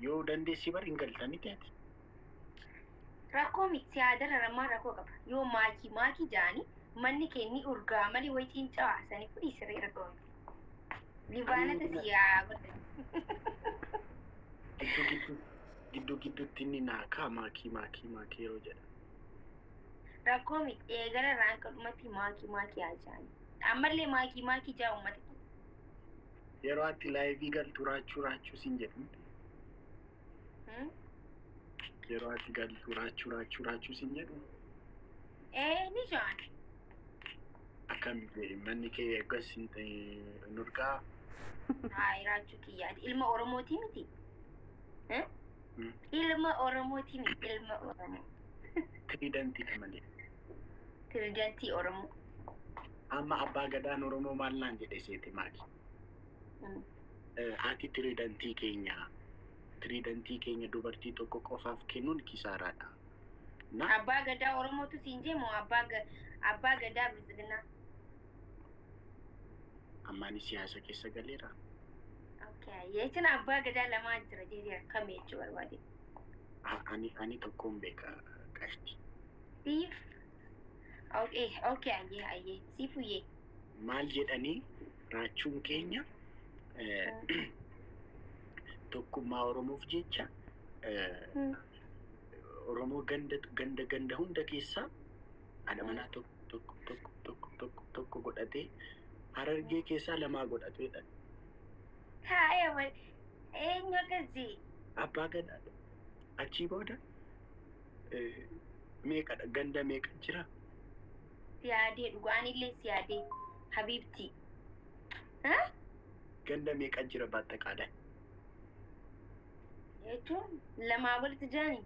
yoo dandeessi bar hin galtanii ta'e. Rakkoo miti yaadara ramaa rakkoo qaba. Yoo maakii jaani manni kenni urgaa malee wayitiin cawaasanii fudhii sirriira dhoomi. Libaanata siyaa godha. Gidduutti inni naakaa maakii yeroo jedha. Rakkoo miti eegala raanka dhumatti maakii ajaa'ani. Ammallee maakii jaa uummata. Yeroo ati laayivii galtu raachuu siin jedhu. Yeroo ati galtu raachuu siin jedhu. Ni jaan. Akkamitti manni kee eeggas hin ta'e nurgaa. Hayi raachuu kiyyaati. Ilma Oromooti miti. Ilma Oromooti miti. Ilma Oromoo. Tiriidantii malee. Tiriidantii Oromoo. Amma abbaa gadaan Oromoo maal naan jedhe seeti maali? Ati tiriidantii keenya dubartii tokko qofaaf kennuun kisaaraadha. Abbaa gadaa Oromootu siin jee moo abbaa gadaa Bilisiginaa? Ammaani siyaasa keessa galeera. Okay, jechuun abbaa gadaa lamaa jira jedhee akkam jechuu barbaade? Ani tokkoon beeka qashti. Siif? Okay, ayyee. Siifuyyee. Maal jedhanii raachuun keenya tokkummaa Oromoof jecha Oromoo ganda hunda keessaa haadha manaa tokko godhatee Harargee keessaa lamaa godhateedha. Haayee eenyu akkasii? Abbaa gadaa achii booda meeqadha ganda meeqa jira? Siyaadee dhugaanillee siyaadee Habibti. Ganda meeqa jira baattaqaadhaan? Jechuun lamaa walitti jiranii?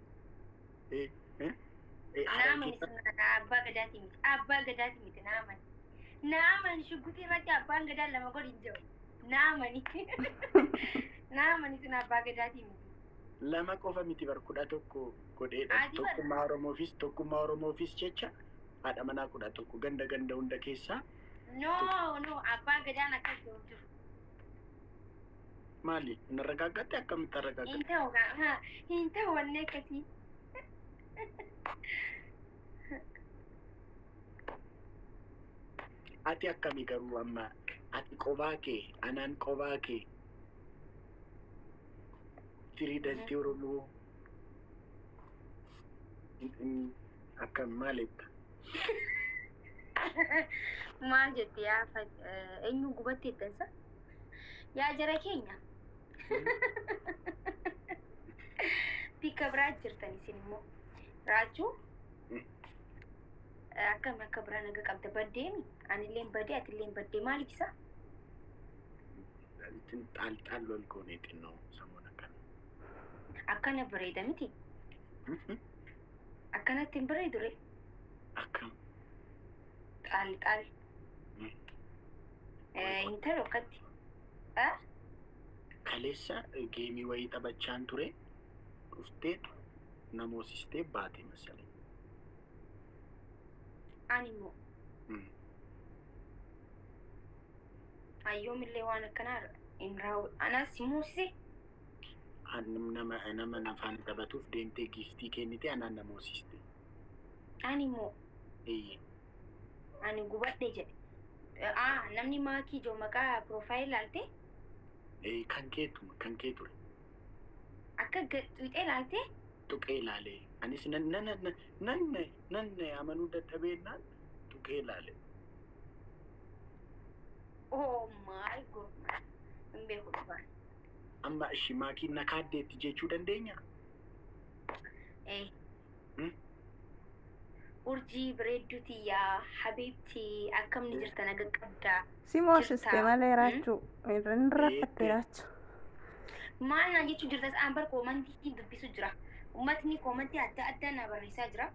Naamani sana abbaa gadaati miti. Abbaa gadaati miti naamani. Naamani shugguxii irratti abbaan gadaa lama godhin jiru. Naamani. Naamani sana abbaa gadaati miti. Lama qofa miti bar 11 godheedha. Tokkummaa Oromoofis jecha haadha manaa 11 ganda hunda keessaa. No, abbaa gadaan akkas jiru. Maali? Narragaagatte akkamitti arragaagatte? Hin ta'u wanne akkasii. Ati akkamii garuu amma ati qobaa kee anaan qobaa kee tiriidantii Oromoo akkam maaliidha? Maal jettee yaa eenyu gubattee tansa? Yaa jara keenya. Bika biraa jirtan isin immoo raachuu akkam akka biraa naga qabda baddeemi anilleen badee atilleen baddee maaliif isa? Xaal lol goonee xinnoo samuun akkana. Akkana bareeda miti? Akkanatti hin bareedu ree? Akkam? Xaal. Intala akkatti. Kaleessa geemii wayii taphachaan ture dhuftee namoosistee baate masalee. Ani immoo. Ayyoomillee waan akkanaa hin raawwatu. Anas muusise. Nama nafaan taphatuuf deemtee giftii kennite anaan namoosiste. Ani immoo. Ani gubadhe jedhe. Namni maakii ijoo maqaa piroofaayil laaltee? Kan kee ture. Akka tuqee laaltee? Tuqee laalee. Anis nan amanuu dadhabeennaan tuqee laalee. Oh my God. Hin beeku dhufaan. Amma ishii maakii na kaaddeetti jechuu dandeenya? Urjii bareedduuti yaa Habibti akkamni jirta naga qabdaa. Simoosiste malee raachuu irraan raffatte raachuu. Maal naan jechuu jirtas aanbar koomantii dubbisu jira. Uummatni koomantii adda addaa na barreessaa jira.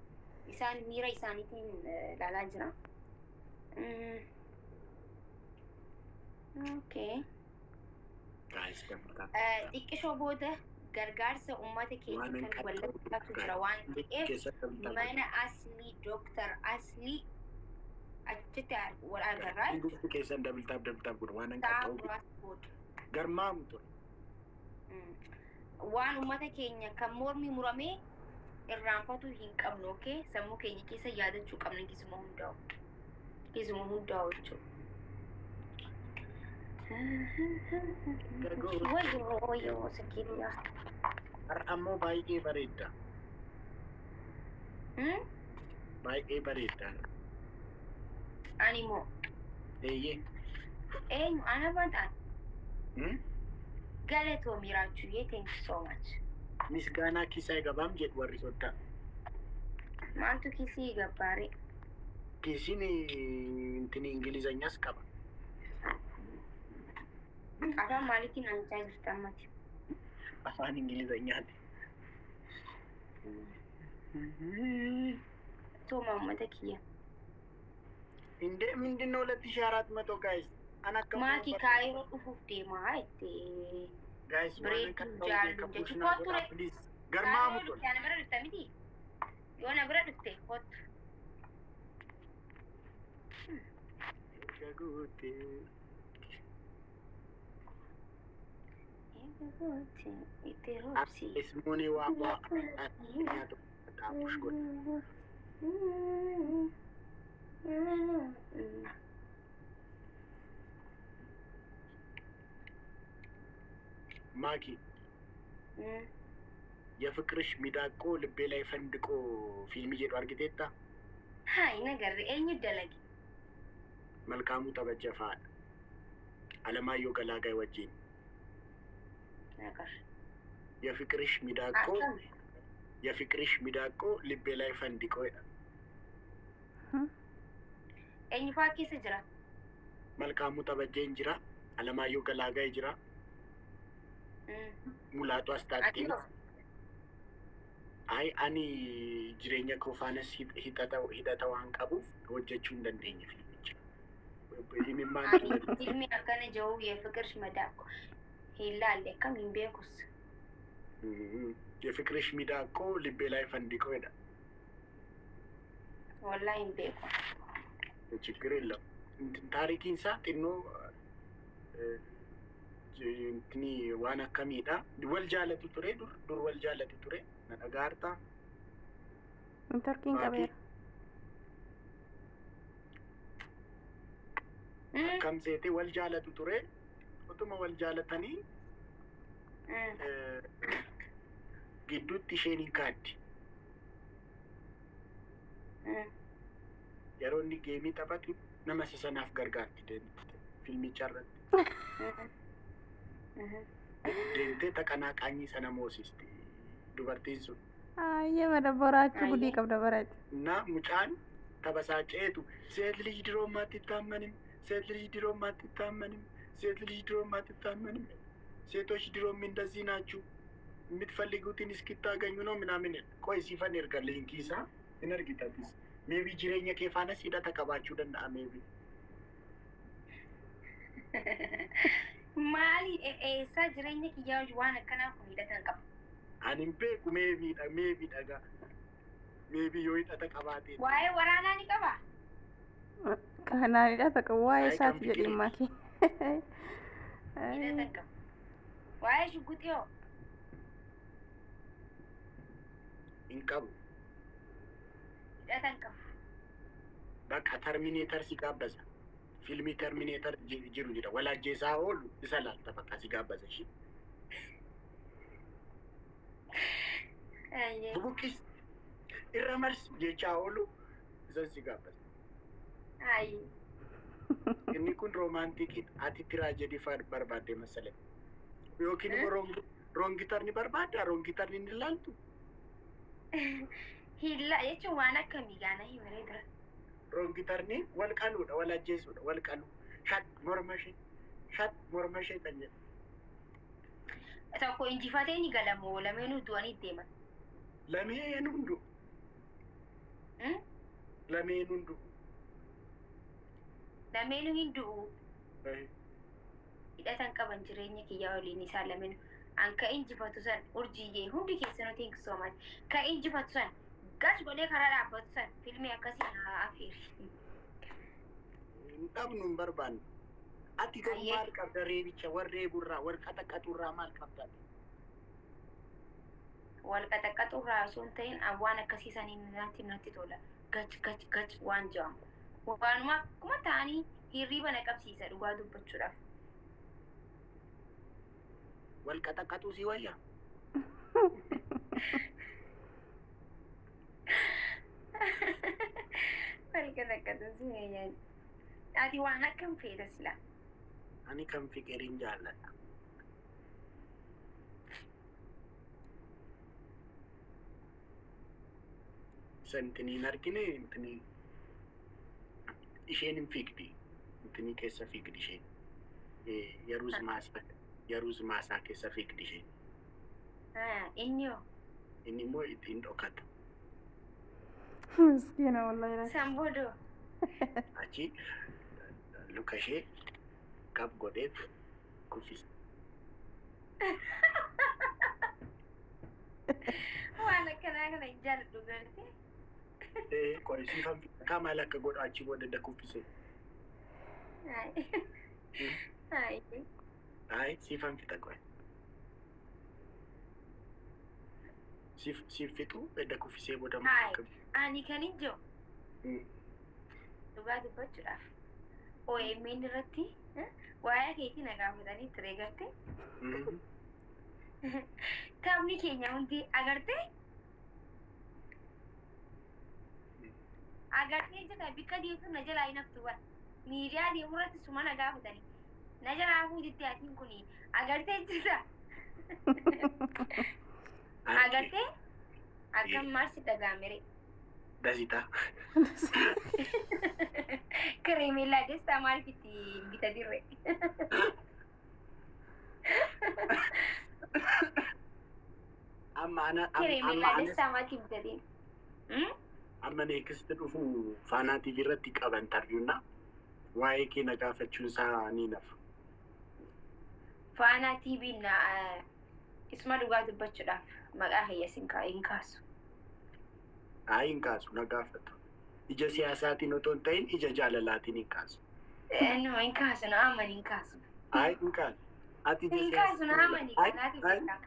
Isaan miira isaaniitiin ilaalaa jira. Okay. Xiqqishoo booda gargaarsa uummata keenya kan wallabatu jira waan ta'eef mana aslii Dr. Aslii achitti wal agarraa. Hundi keessan dabaltaaf godha waan hin qaqqabu. Garmaamu ture. waan uummata keenya kan mormi muramee irraanfatu hin qabnu okay sammuu keenya keessa yaadachuu qabna kisuma hundaa'u jechuudha. Wayyo sakiriyaa. Har'ammoo baay'ee bareedda. Baay'ee bareedda. Ani moo Eeyyee. eenyu ana bantaan galatoo miraachuu yee thank you so much. Misgaanaa kisaa gabaam jedhu warri soddaa. Maaltu kisii gabbaare? Kisiin intini Ingilizanyaas qaba. Afaan maaliitiin ancaa jirta ammati? Afaan Ingilizanyaati. Tooma uummata kiyya. Mindinoo 2400 guys. Maatii kaayiroo dhufuuf deemaa itti. Guys, Breaking jaallu jechuun kottu re. Garmaamu tole. Kaayiroo bira dhufta miti? Yoo na bira dhufte kottu. Gagootee. Itti roobsi. Ismoonii waa nyaatu dhaabush godha. ማኪ የፍቅርሽ ሚዳቆ ልቤ ላይ ፈንድቆ ፊልም እየሄዱ አርግቴታ ሃይ ነገር እኝ ደለጊ መልካሙ ተበጀፋ አለማየሁ ገላጋይ ወጂን ነገር የፍቅርሽ ሚዳቆ ልቤ ላይ ፈንድቆ ይላል እኝ ፋኪስ ጅራ መልካሙ ተበጀን ጅራ አለማየሁ ገላጋይ ጅራ Mulatu astatiin. Ay ani jireenya koofanas hidhata waan qabuuf hojjechuu hin dandeenye filmicha. Filmi akkana jiru የፍቅርሽ ሚዳቆ ይላል ከምን ቤኩስ የፍቅርሽ ሚዳቆ ልቤ ላይ ፈንድቆ ይላል። ወላሂ ቤኩ ችግር የለም ታሪኪን ሳጥኖ Intini waan akkamiidha wal jaalatu ture dur wal jaalatu ture na dhagaarta Turkiin qabeera. akkam seete wal jaalatu ture utuma wal jaalatanii gidduutti isheen hin kaaddi yeroo inni geemii taphatu nama sanaaf gargaarti filmicharratti deemtee taqanaaqaanyii sana moosisti dubartiin sun. Ayyee madabboraachuu gudii qabda bareeti. Na mucaan tabasaaceetu seet ልጅ ድሮም አትታመንም ሴት ልጅ ድሮም አትታመንም ሴት ልጅ ድሮም አትታመንም ሴቶች ድሮም እንደዚህ ናችሁ የምትፈልጉትን እስክታገኙ ነው ምናምን ቆይ ሲፈን ይርጋልኝ ኪሳ ኢነርጊታቲስ ሜቢ ጅሬኛ ከፋነስ ሂዳ ተቀባችሁ ደንዳ ሜቢ Mali esa jireenya kiyyaa waan akkanaa kun hidhatan qaba. Anin beeku maybe dhaga. Maybe yoo hidhata qabaate. Waa'ee waraanaa ni qaba. Kanaan hidhata qabu waa'ee isaati jedhee maakii. Hidhatan qaba. Waa'ee shugguxiyoo. Hin qabu. Hidhatan qaba. Bakka Terminator si gaabbasa. Filmi Terminator jiru jira walajjeesaa oolu isa laalta bakka si gaabbasa ishee. Bubuqqis irra marsi jechaa oolu isa si gaabbasa. Inni kun roomaantikiidha. Ati tiraajedii barbaadde masalee. Yookiin immoo roongitarni barbaadda roongitarni ni laaltu. Hilla jechuun waan akkamii gaana himaree dura. Roongitarni wal qaluudha wal ajjeesuudha wal qalu shat mormashee kan jedhu. Tokko injifatee ni galamoo lameenuu du'anii deeman. Lameen hundu. Lameenuu hin du'u. Hidhatan qaban jireenya kiyyaa waliin isaa lameenuu. An ka injifatu san urjiyyee hundi keessanuu thank you so much. Ka injifatu san gas godhee karaa dhaabbatu san filmii akkasii haa afeeri. Hin qabnu hin barbaanne. Ati garuu maal qabda reebicha warree burraa warqata qaxurraa maal qabda? walqaxaqaxu irraa osoo hin ta'in waan akkasiisanii natti tola. Gach waan jedhamu. Waanuma akkuma ta'anii hirriiba na qabsiisa dhugaa dubbachuudhaaf. Walqaxaqaxuu si wayya. Walqaxaqaxuu si wayya. Ati waan akkam feeta sila? Ani kan fiqiriin jaalladha. Santiniin argine intinii isheen hin fiigdi. Intinii keessa fiigdi isheen. Yeruus maasaa keessa fiigdi isheen. Inni hoo? Inni immoo ittiin dhokata. Miskiina wallahi. Samboodoo. Achi luka ishee qab godheet kuffisa. Waan akkanaa kana jaalladhu gartee. Qorisiifan akka maal akka godhu achi booda da kuffise. Ay, siifan fixa qoe. Siif fixu edda kuffisee booda maal akka. Ani kan hin jiru. Dhugaa dubbachuudhaaf. OMN irratti waa'ee keetii na gaafatanii ture gartee. Taphni keenya hundi agartee. Agartee jeta bikka deemtu na jalaa hin haftu bara. Miidiyaa deemu irratti suma na gaafatanii. Na jalaa hafuu jettee atiin kuni agartee jeta. Agartee akkam maarsi dhagaamere. Dasita. Kareemellaa destaa maal fitti bita dirre. Kareemellaa destaa maal fitti bita dirre. Amma neekisti dhufu Faanaa TV irratti qaban tarbiyyuuna waa'ee kee na gaafachuun isaa ni nafa. Faanaa TV na isma dhugaa dubbachuudhaaf maqaa hayya hin kaasu. Hin kaasu na gaafatu. Ija siyaasaatiin otoo hin ta'in ija jaalalaatiin hin kaasu. No, hin kaasu na amani hin kaasu. Hin kaasu. Ati hin kaasu na amani kanaati beekaa.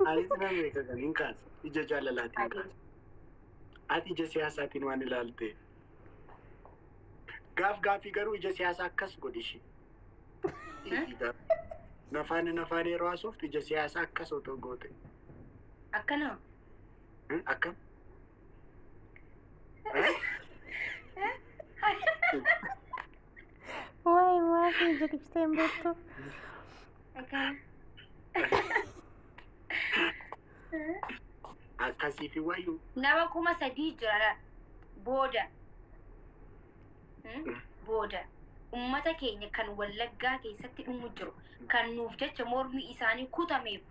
Anis na beeka kan hin kaasu. Ija jaalalaatiin kaasu. Ati ija siyaasaatiin waan ilaalte. Gaafii garuu ija siyaasaa akkas godhishi. Nafaan yeroo haasoftu ija siyaasaa akkas otoo goote. Akkana. Akkam? Wai maafi jechuun beektu. Akkana. Akkasii fi wayyuu. Nama 3,000 jira booda. Booda. Ummata keenya kan Wallaggaa keessatti dhumu jiru. Kan nuuf jecha mormi isaanii kutameef.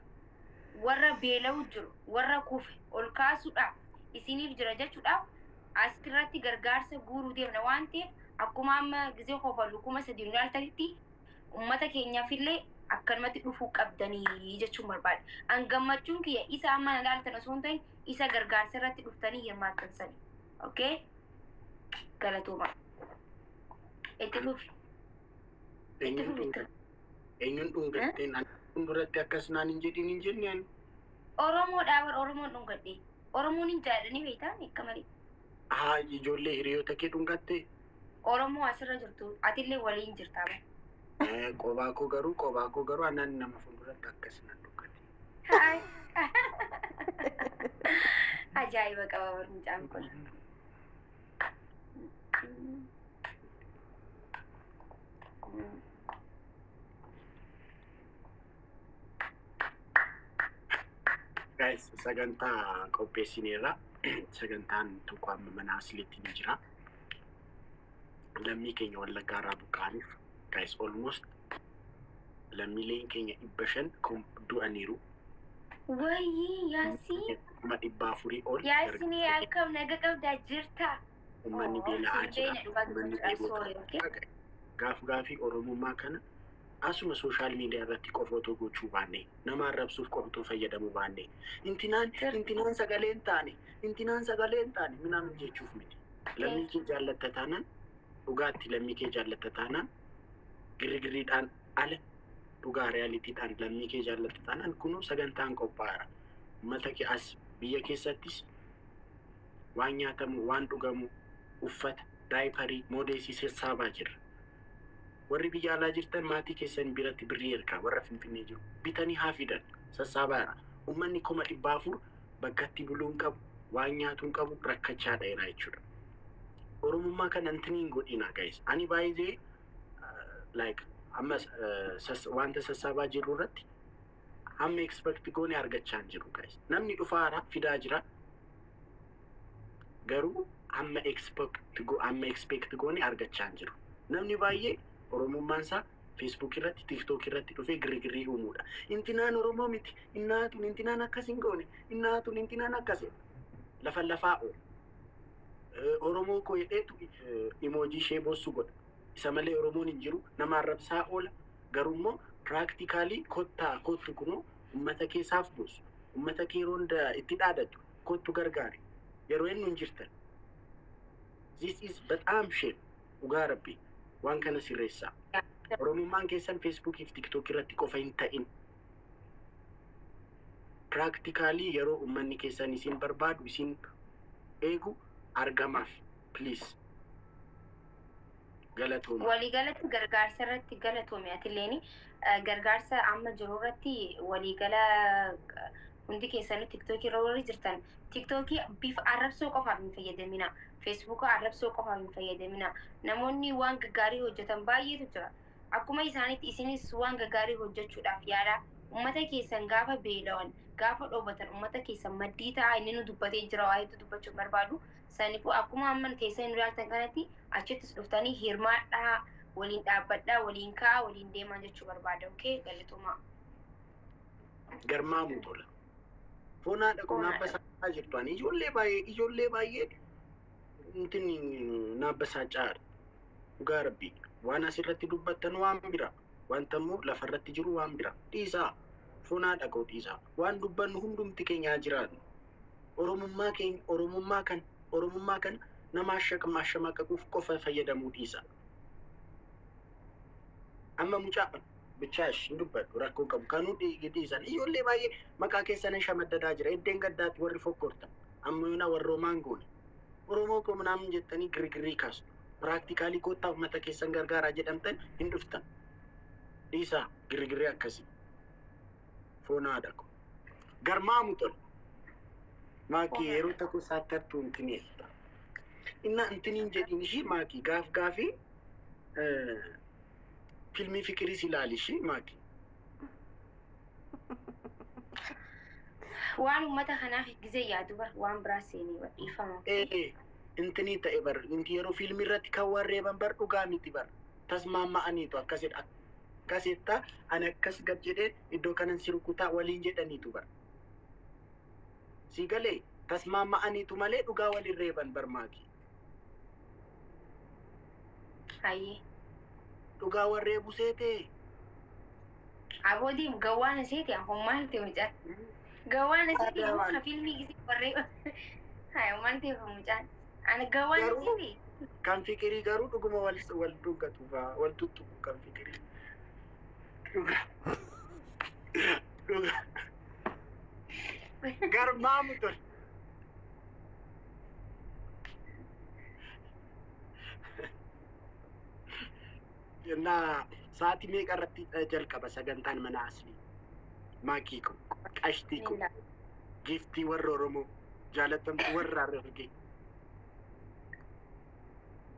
Warra beela'u jiru. Warra kufe ol kaasuudhaaf. Isiniif jira jechuudhaaf. Asirratti gargaarsa guuruu deemna waan ta'eef akkuma amma gisee qofallu 3,000 ilaaltanitti ummata keenyaafillee akkanumatti dhufuu qabdanii jechuun barbaada. Gammachuun kiyya isa amma ilaaltan osoo hin ta'in isa gargaarsa irratti dhuftanii hirmaattan sani. Okay? Galatooma. Itti fufi. Eenyuun dhungattee fuulduratti akkas naan hin jedhin hin jenneen. Oromoodhaa Oromoon dhungadhee. Oromoon hin jaadhanii beektaa akka malee. Ijoollee hiriyoota kee dhungattee? Oromoo asirra jirtu atillee waliin jirtaa bara. Qobaa koo garuu anaan nama fuulduratti akkas nan dhungatte. Ajaa'iba qaba barumsaan kun. Guys, sagantaa qopheessineerra. Sagantaan tokko amma mana asiliitti ni jira. Lammii keenya Wallaggaa irraa buqqa'aniif guys almost lammiileen keenya 500 du'aniiru. Wayii yaasii. 400 ol. Yaasii akkam naga qabdaa jirta. Uummanni beela'aa jira. Gaafii Oromummaa kana asuma social media irratti qofootoo gochuu baanne nama arrabsuuf qoftuu fayyadamuu baanne intinaan sagaleen taane minaan jechuuf miti. Lammii kee jaallatta taanaan dhugaatti lammii kee jaallatta taanaan girgiriidhaan ala dhugaa reaalitiidhaan lammii kee jaallatta taanaan kunuu sagantaan qophaa'eera. uummata as biyya keessattis waan nyaatamu waan dhugamu uffata daayiparii moodeesii sassaabaa jirra. Warri biyya alaa jirtan maatii keessan biratti birrii ergaa warra Finfinnee jiru bitanii haa fidan sassaabaadha. Uummanni 400 bakkatti buluun qabu waan nyaatuun qabu rakkachaa dheeraa jechuudha. Oromummaa kana intiniin godhina guys. Ani baay'ee like amma wanta sassaabaa jiru irratti amma expect goone argachaa jiru guys. Namni dhufaara fidaa jira. Garuu amma expect goone argachaa jiru. Namni baay'ee oromummaan isaa Facebook irratti TikTok irratti dhufee girigirrii uumuudha. Intinaan Oromoo miti. Innaatun intinaan akkas hin goone. Innaatun intinaan akkas lafaa oolu. Oromoo koo jedheetu emoojii ishee boossu godha. Isa malee Oromoon hin jiru nama arrabsaa oola. Garuu immoo practically kottu kunoo uummata keessaaf boossu. Uummata kee ronda itti dhaadatu kottu gargaari. Yeroo inni hin jirtan. This is bataam shame. Dhugaa Rabbii waan kana sirreessaa. Oromummaan keessan Facebook fi TikTok irratti qofa hin ta'in. Practically yeroo uummanni keessan isin barbaadu isin eegu argamaaf please. Galatooma. Waliigalatti gargaarsa irratti galatoome atileeni gargaarsa amma jiru irratti waliigala hundi keessanuu TikTok irra warri jirtan TikTok bifa arrabsoo qofaaf hin fayyadamina. Facebook arrabsoo qofaaf hin fayyadamina. Namoonni waan gaggaarii hojjetan baay'eetu jira. Akkuma isaanitti isinis waan gaggaarii hojjechuudhaaf yaada. Uummata keessan gaafa beela'an gaafa dhoobatan uummata keessan maddii ta'a inni nu dubbatee jira waa'eetu dubbachuu barbaadu. Saniifuu akkuma amma keessan nu ilaaltan kanatti achittis dhuftanii hirmaadhaa waliin dhaabbadhaa waliin ka'aa waliin deemaa jechuu barbaada. Okay galatooma. Garmaamuu tola. Foonaa dhaqu naabbasaa jirtu ani ijoollee baay'ee intini naabbasaa caala. Dhugaa Rabbii waan asirratti dubbattan waan bira wanta immoo lafarratti jiru waan bira dhiisaa foonaa dhaquu dhiisaa waan dubbannu hundumti keenyaa jiraannu oromummaa kan nama ashamaaqaquuf qofa fayyadamuu dhiisaa. Amma mucaa bichaash hin dubbadhu rakkoo qabu kanuu dhiisan ijoollee baay'ee maqaa keessan shamaddadaa jira eddeen gaddaatti warri fokkortan amma yoona warroomaan goone Oromoo koo ምናምን jettanii girigirrii kaastu. Practically kottaa uummata keessan gargaaraa jedhamtan hin dhuftan. Dhiisaa girigirrii akkasii. Foonaa dhaqu. Garmaamu tolu. Maakii yeroo tokko saattartuu intineetta. Inna intiniin jedhin ishii maakii gaafii filmii fikiriis ilaali ishii maakii. Waan uummata kanaaf gizee yaadu bar waan biraa seenee dhiifama. Intini ta'e bar inti yeroo fiilmii irratti kan warreeban bar dhugaa miti bar tasmaama'aniitu akkasitta ani akkas gad jedhee iddoo kanan si rukutaa waliin jedhaniitu bar. Si galee tasmaama'aniitu malee dhugaa waliin reeban bar maakii. Hayyee. Dhugaa warreebu seetee. Aboodiif gawwaan seetee afummaan ta'e mucaan. Gawwaan seetee immoo fiilmii gisee warreeba. Hayyumaan ta'e mucaan. Ani gawwaan seetee. Kan fikirii garuu dhuguma wal duggatu wal tuttuqu kan fikirii. Dhugaa. Garmaamu tole. Nah, saat ini karena jalqaba sagantaan mana asli. Maakii ko, qashtii ko, giftii warra Oromoo, jaalatamtu warra Harargee.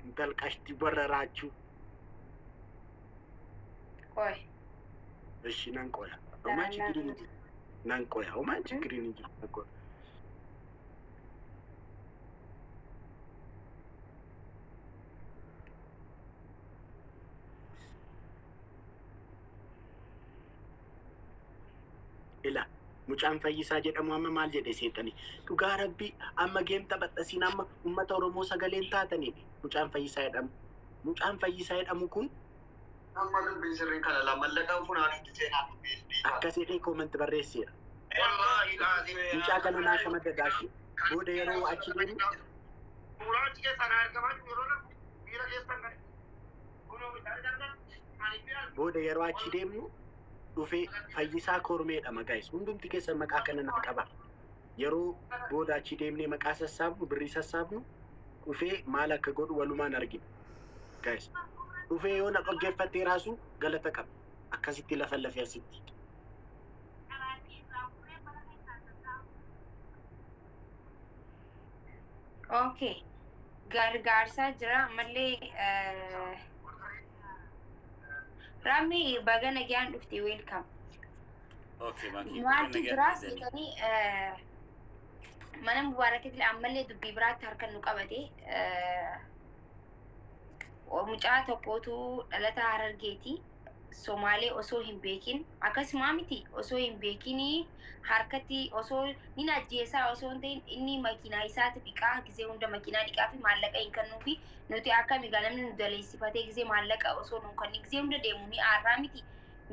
Intal qashtii warra Raachuu. Qoy. Eshi nan qoya. Homaa chigiriin jiru. Nan qoya. Homaa chigiriin jiru. Nan qoya. Ila mucaan Fayyisaa jedhamu amma maal jedhe seetanii dhugaa Rabbii amma geemta badhasiin amma uummata Oromoo sagaleen taatanii mucaan Fayyisaa jedhamu kun amma dubbiin sirrii kana la mallaqaan funaanitti seenaa dubbiin akkas jedhee koomanti barreesseera. Mucaa kana naa shamaddaadhaashi booda yeroo achi deemu Muraachi keessan argaman yeroo miira keessan gadi kunoo bitaa booda yeroo achi deemnu dhufee Fayyisaa Kormeedha maqaa isaa hundumti keessan maqaa kana naa qaba. yeroo booda achi deemnee maqaa sassaabnu birrii sassaabnu dhufee maal akka godhu walumaan argina. Guys, dhufee yoo na dhaggeeffattee raasu galata qaba. Akkasitti lafa lafee asitti. Okay. Gargaarsa jira ammallee Rami baga nagaan dhufte welcome. Okay, Maki. Maaltu jira seetanii mana mubaarakitti ammallee dubbii biraatti harkaan nu qabate mucaa tokkootu dhalata Harargeeti Somaalee osoo hin beekin akkasuma miti osoo hin beekinii harkatti osoo ni ajjeesaa osoo hin ta'in inni makiinaa isaatti dhiqaa gisee hunda makiinaa dhiqaa fi maallaqa hin kennuufi nuti akka migalamni nu daleessifatee gisee maallaqa osoo nu kenni gisee hunda deemu ni aarraa miti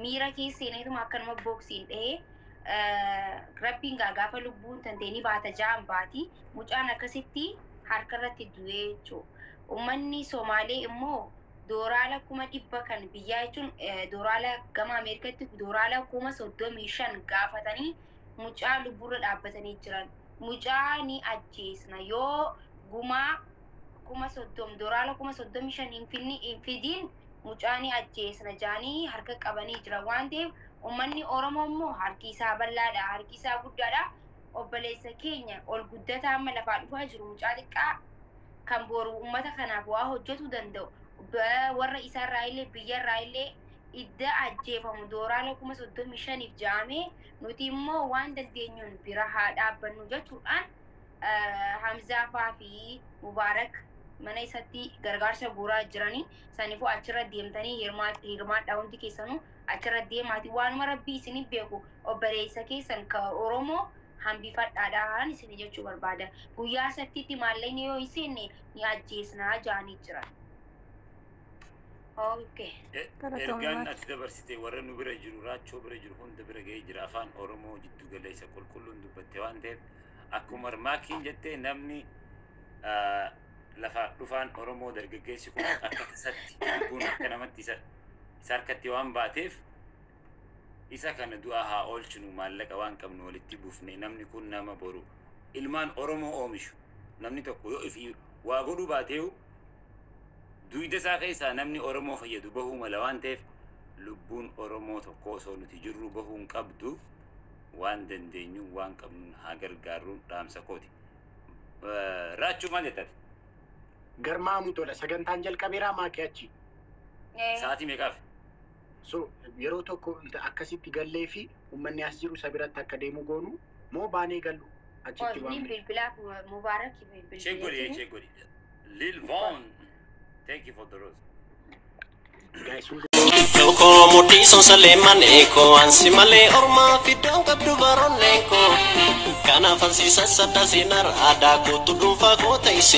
miira keessa seeneetuma akkanuma booksiin dhahee rabbiin gaafa lubbuun tanteenii baata ja'an baati mucaan akkasitti harkarratti du'ee jechuudha. Uummanni Somaalee immoo doolaara 100 kan biyyaa jechuun doolaara gama Ameerikaatti doolaara 35,000 gaafatanii mucaa lubbuurra dhaabbatanii jiran. Mucaa ni ajjeesna yoo gumaa 30,000 doolaara 35,000 hin fidiin mucaa ni ajjeesna jaanii harka qabanii jira waan ta'eef uummanni Oromoo immoo harki isaa bal'aadha harki isaa guddaadha obboleessa keenya ol guddataa amma lafaa dhufaa jiru mucaa xiqqaa kan boru ummata kanaaf waa hojjetu danda'u warra isaarraa illee biyyarraa illee idda ajjeefamu doolaara 35,000 jaamee nuti immoo waan dandeenyuun bira haa dhaabbannu jechuudhaan Hamzaafaa fi Mubaarak mana isatti gargaarsa guuraa jiranii saniifuu achirra deemtanii hirmaadhaa hundi keessanuu achirra deemaati waanuma rabbii isinii beeku obboleessa keessan ka Oromoo hambifadhaadhaan isin jechuu barbaada guyyaa sattiitti maallaqni yoo isinne ni ajjeesnaa jaanii jira. Okay. Ergaan ati dabarsite warra nu bira jiru raachoo bira jiru hunda bira ga'ee jira afaan Oromoo jiddu galeessa qulqulluun dubbatte waan ta'eef akkuma Maakiin jettee namni lafa dhufaan Oromoo dargaggeessi kun akka tasatti kun akka namatti isa harkatti waan baateef isa kana du'a haa oolchinu maallaqa waan qabnu walitti buufne namni kun nama boru ilmaan Oromoo oomishu namni tokko yoo ifi waa godhu baateehu duwida isaa keessaa namni Oromoo fayyadu bahuu mala waan ta'eef lubbuun Oromoo tokko osoo nuti jirru bahuun qabdu waan dandeenyu waan qabnu haa gargaaruun dhaamsa kooti. Raachuu maal jettati? Garmaamu tola sagantaan jalqabeeraa Maakii achi. Sa'aatii meeqaaf? So yeroo tokko akkasitti gallee fi uummanni as jiru isa biratti akka deemu goonu moo baanee gallu achitti waan bilbilaa Mubaarak bilbilaa. Check godhi. Lil Von, thank you for the rose. Guys, Eko mudi son saleman eko ansi male orma fidon kabdu baron eko kana fansi sasata sinar ada ko tudum fa ko taisi